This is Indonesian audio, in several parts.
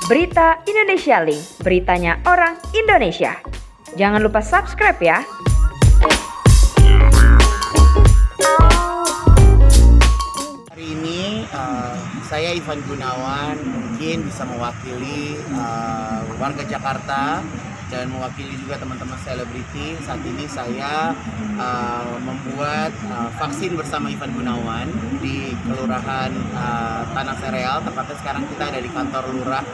Berita Indonesia Link, beritanya orang Indonesia. Jangan lupa subscribe ya. Hari ini saya Ivan Gunawan mungkin bisa mewakili warga Jakarta dan mewakili juga teman-teman selebriti. Saat ini saya membuat vaksin bersama Ivan Gunawan di Kelurahan Tanah Sereal. Tepatnya sekarang kita ada di kantor Lurah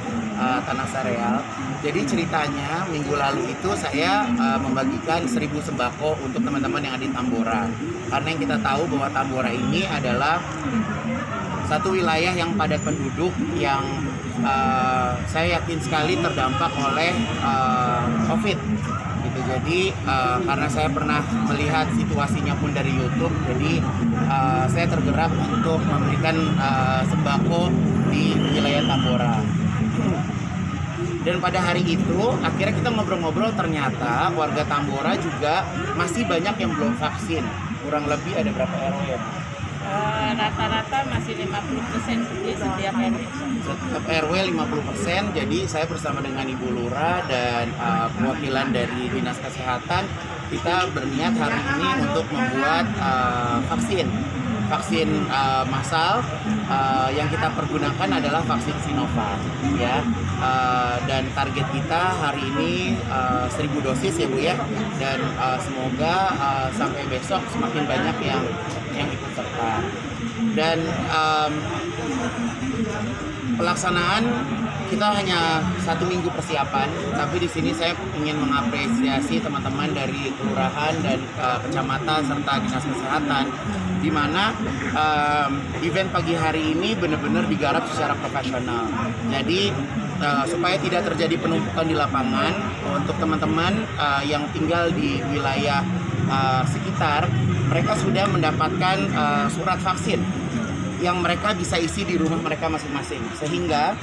Tanah Sereal. Jadi ceritanya minggu lalu itu saya membagikan 1.000 sembako untuk teman-teman yang ada di Tambora. Karena yang kita tahu bahwa Tambora ini adalah satu wilayah yang padat penduduk yang saya yakin sekali terdampak oleh COVID gitu. Jadi karena saya pernah melihat situasinya pun dari YouTube, jadi saya tergerak untuk memberikan sembako di wilayah Tambora. Dan pada hari itu akhirnya kita ngobrol-ngobrol, ternyata warga Tambora juga masih banyak yang belum vaksin. Kurang lebih ada berapa RW ya? Rata-rata masih 50% di setiap RW. Setiap RW 50%, jadi saya bersama dengan Ibu Lurah dan perwakilan dari Dinas Kesehatan, kita berniat hari ini untuk membuat vaksin massal. Yang kita pergunakan adalah vaksin Sinovac ya. Dan target kita hari ini 1.000 dosis ya Bu ya, dan semoga sampai besok semakin banyak yang ikut serta. Dan pelaksanaan kita hanya 1 minggu persiapan, tapi di sini saya ingin mengapresiasi teman-teman dari kelurahan dan kecamatan serta dinas kesehatan, di mana event pagi hari ini benar-benar digarap secara profesional. Jadi supaya tidak terjadi penumpukan di lapangan, untuk teman-teman yang tinggal di wilayah sekitar, mereka sudah mendapatkan surat vaksin yang mereka bisa isi di rumah mereka masing-masing, sehingga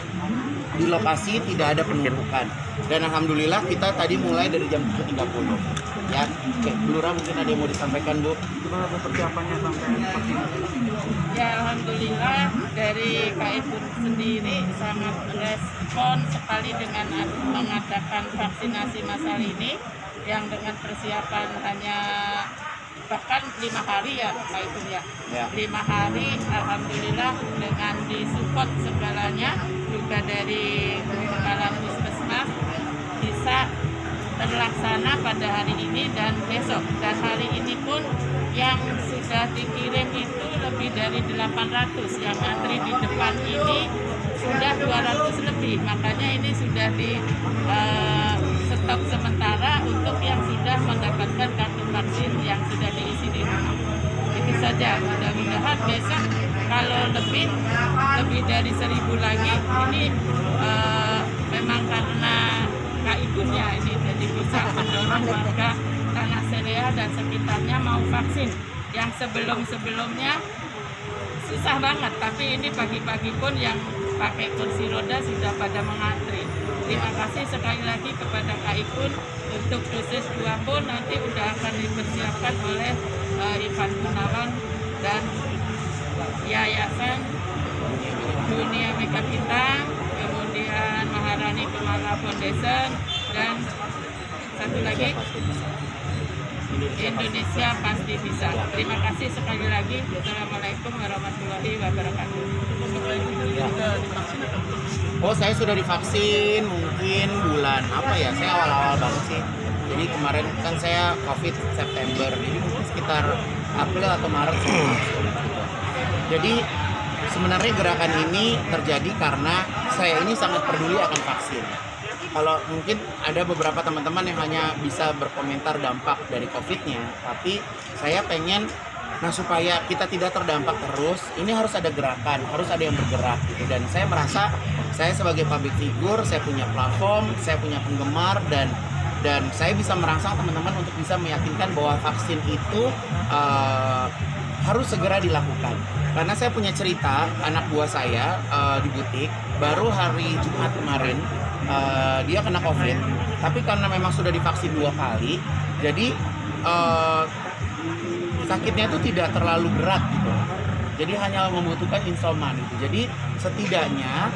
di lokasi tidak ada penumpukan. Dan alhamdulillah kita tadi mulai dari jam 7.30 ya. Oke, Bu Lurah mungkin ada yang mau disampaikan Bu? Gimana persiapannya sampai vaksinasi? Ya alhamdulillah dari KIPU sendiri sangat respon sekali dengan mengadakan vaksinasi massal ini, yang dengan persiapan hanya bahkan 5 hari ya Pak Ibu ya. 5 hari alhamdulillah dengan disupport segalanya juga dari Kepala Puskesmas bisa terlaksana pada hari ini dan besok. Dan hari ini pun yang sudah dikirim itu lebih dari 800, yang antri di depan ini sudah 200 lebih. Makanya ini sudah di stop sementara untuk yang sudah mendapatkan kartu vaksin yang sudah diisi di rumah. Itu saja, mudah-mudahan besok kalau lebih dari 1.000 lagi, ini memang karena KIPU-nya ini jadi bisa mendorong warga Tanah Sereal dan sekitarnya mau vaksin. Yang sebelum-sebelumnya susah banget, tapi ini pagi-pagi pun yang pakai kursi roda sudah pada mengantri. Terima kasih sekali lagi kepada KIPU. Untuk dosis 2 pun nanti sudah akan dipersiapkan oleh Ivan Gunawan dan Yayasan Dunia Mega Bintang, kemudian Maharani Kemala Foundation, dan satu lagi Indonesia Pasti Bisa. Terima kasih sekali lagi. Assalamualaikum warahmatullahi wabarakatuh. Oh, saya sudah divaksin mungkin bulan apa ya? Saya awal-awal banget sih. Jadi kemarin kan saya COVID September, jadi mungkin sekitar April atau Maret. Jadi sebenarnya gerakan ini terjadi karena saya ini sangat peduli akan vaksin. Kalau mungkin ada beberapa teman-teman yang hanya bisa berkomentar dampak dari COVID-nya, tapi saya pengen, nah supaya kita tidak terdampak terus, ini harus ada gerakan, harus ada yang bergerak gitu. Dan saya merasa saya sebagai public figure, saya punya platform, saya punya penggemar, dan saya bisa merangsang teman-teman untuk bisa meyakinkan bahwa vaksin itu harus segera dilakukan. Karena saya punya cerita, anak buah saya di butik baru hari Jumat kemarin dia kena COVID, tapi karena memang sudah divaksin 2 kali, jadi sakitnya itu tidak terlalu berat gitu. Jadi hanya membutuhkan isoman gitu. Jadi setidaknya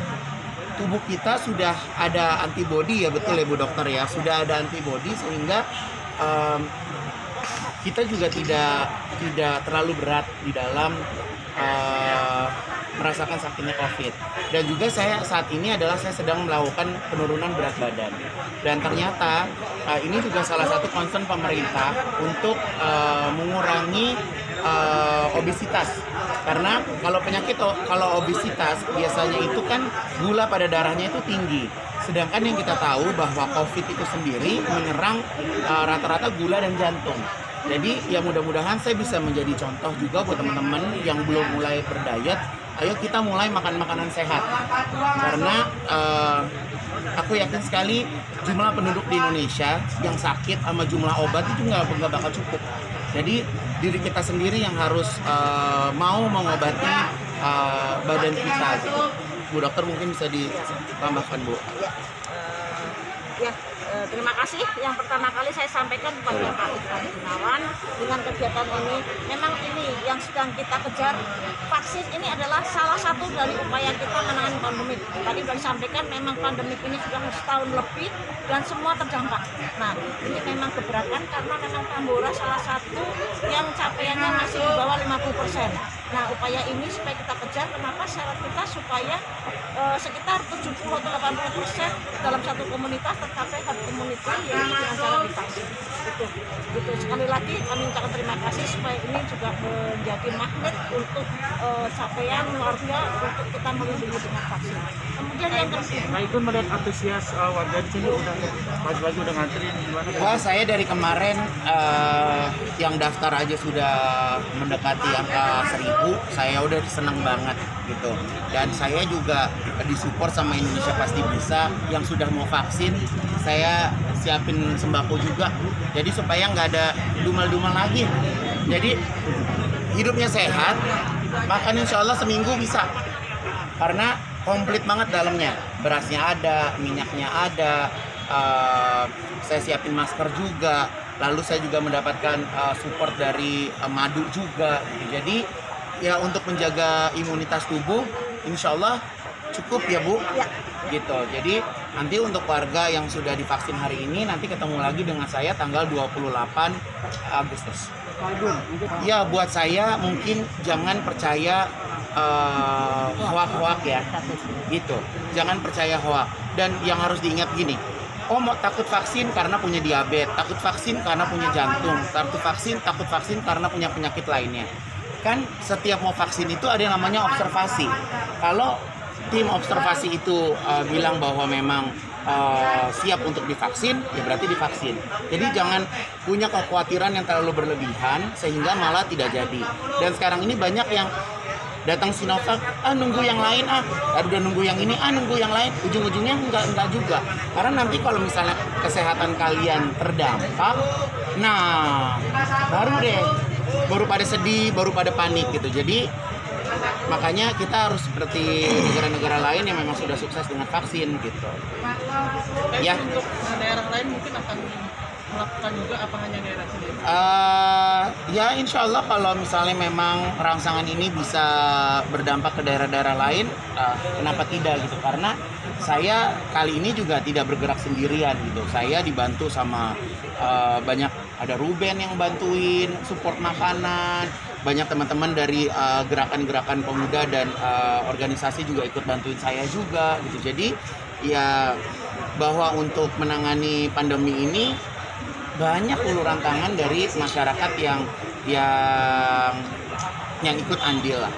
tubuh kita sudah ada antibodi, ya betul ya Bu Dokter ya, sudah ada antibodi sehingga kita juga tidak terlalu berat di dalam merasakan sakitnya COVID. Dan juga saya saat ini saya sedang melakukan penurunan berat badan. Dan ternyata ini juga salah satu concern pemerintah untuk mengurangi obesitas. Karena kalau obesitas biasanya itu kan gula pada darahnya itu tinggi. Sedangkan yang kita tahu bahwa COVID itu sendiri menyerang rata-rata gula dan jantung. Jadi ya mudah-mudahan saya bisa menjadi contoh juga buat teman-teman yang belum mulai berdiet. Ayo kita mulai makan makanan sehat. Karena aku yakin sekali jumlah penduduk di Indonesia yang sakit sama jumlah obat itu nggak bakal cukup. Jadi diri kita sendiri yang harus mau mengobati badan kita. Gitu. Bu Dokter mungkin bisa ditambahkan Bu. Terima kasih. Yang pertama kali saya sampaikan kepada Pak Ivan Gunawan dengan kegiatan ini. Memang ini yang sedang kita kejar. Vaksin ini adalah salah satu dari upaya kita menangani pandemi. Tadi sudah disampaikan memang pandemi ini sudah setahun lebih dan semua terdampak. Nah, ini memang keberatan karena memang Tambora salah satu yang capaiannya masih di bawah 50%. Nah, upaya ini supaya kita kejar, kenapa syarat kita supaya sekitar 70-80% dalam satu komunitas tercapai herd immunity, yaitu dengan cara divaksin. Gitu. Sekali lagi kami ucapkan terima kasih supaya ini juga menjadi magnet untuk capaian warga untuk kita melindungi dengan vaksin. Kemudian yang kedua, Nah itu melihat antusias warga di sini udah pagi-pagi udah ngantri gimana? Wah, saya dari kemarin yang daftar aja sudah mendekati angka 1000, saya udah senang banget gitu. Dan saya juga disupport sama Indonesia Pasti Bisa yang sudah mau vaksin. Saya siapin sembako juga. Jadi supaya nggak ada dumal-dumal lagi. Jadi hidupnya sehat, makan insya Allah seminggu bisa. Karena komplit banget dalamnya. Berasnya ada, minyaknya ada, saya siapin masker juga. Lalu saya juga mendapatkan support dari madu juga. Jadi ya untuk menjaga imunitas tubuh, insya Allah cukup ya Bu. ya, Gitu. Jadi nanti untuk warga yang sudah divaksin hari ini, nanti ketemu lagi dengan saya tanggal 28 Agustus. Ya, buat saya mungkin jangan percaya hoak-hoak ya, gitu. Jangan percaya hoak. Dan yang harus diingat gini, mau takut vaksin karena punya diabetes, takut vaksin karena punya jantung, takut vaksin karena punya penyakit lainnya. Kan setiap mau vaksin itu ada yang namanya observasi. Kalau tim observasi itu bilang bahwa memang siap untuk divaksin, ya berarti divaksin. Jadi jangan punya kekhawatiran yang terlalu berlebihan sehingga malah tidak jadi. Dan sekarang ini banyak yang datang Sinovac, nunggu yang lain, udah nunggu yang ini, nunggu yang lain, ujung-ujungnya enggak juga. Karena nanti kalau misalnya kesehatan kalian terdampak, nah baru pada sedih, baru pada panik gitu. Jadi makanya kita harus seperti negara-negara lain yang memang sudah sukses dengan vaksin gitu. Ya. Untuk daerah lain mungkin akan melakukan juga apa hanya daerah sendiri? Ya insya Allah kalau misalnya memang rangsangan ini bisa berdampak ke daerah-daerah lain, kenapa tidak gitu. Karena saya kali ini juga tidak bergerak sendirian gitu. Saya dibantu sama banyak, ada Ruben yang bantuin support makanan, banyak teman-teman dari gerakan-gerakan pemuda dan organisasi juga ikut bantuin saya juga gitu. Jadi ya bahwa untuk menangani pandemi ini banyak uluran tangan dari masyarakat yang ikut andil lah.